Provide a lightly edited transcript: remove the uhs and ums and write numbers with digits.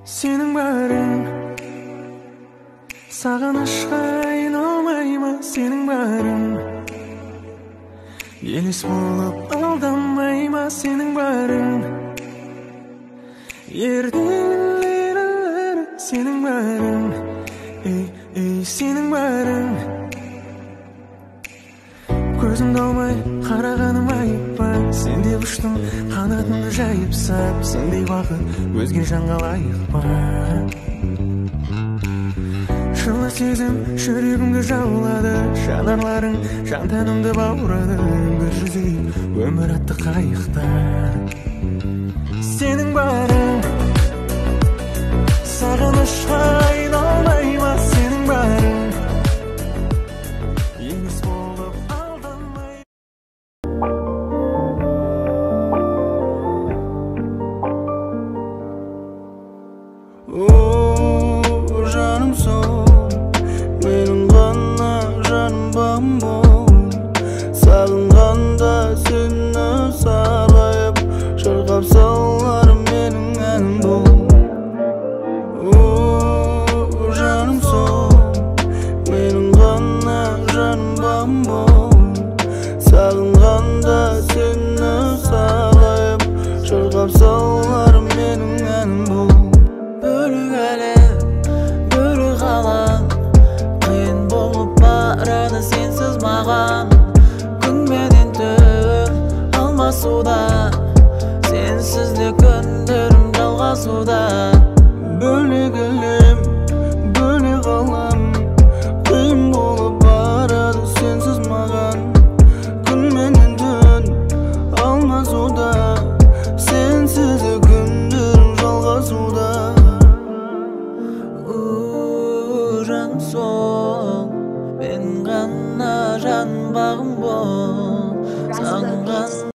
Senin barın sağınışqa ayналмайма senin barın Елес болып aldanmayma senin barın Yerdeler senin barın ey senin barın Көзім далмай қарағаным айып па Сенде ұштым қанатымды жайып сап Сендей бақыт өзге жанға лайық па Жылы сезім жүрегімді жаулады Жанарларың жан тәнімді баурады Бір жүзейік өмір атты қайықта Сенің барың сағынышқа айналмайма Сенің барың елес болып алданмай Жаным сол менің ғана жаным бағым бол Сағынғанда сені сарғайып шырқап салар менің әнім бол Жаным сол менің ғана жаным бағым бол Сағынғанда сені сарғайып шырқап салар менің әнім бол Бөлік әлем, бөлік ғалам Қиын болып барады сенсіз маған Күн менен түн алмасуда Сенсіз де күндерім жалғасуда Бөлек әлем, бөлек ғалам Қиын болып барады сенсіз маған Күн менен түн алмасуда Сенсіз де күндерім жалғасуда Жаным сол мен ғана жан бағым бол Сағынған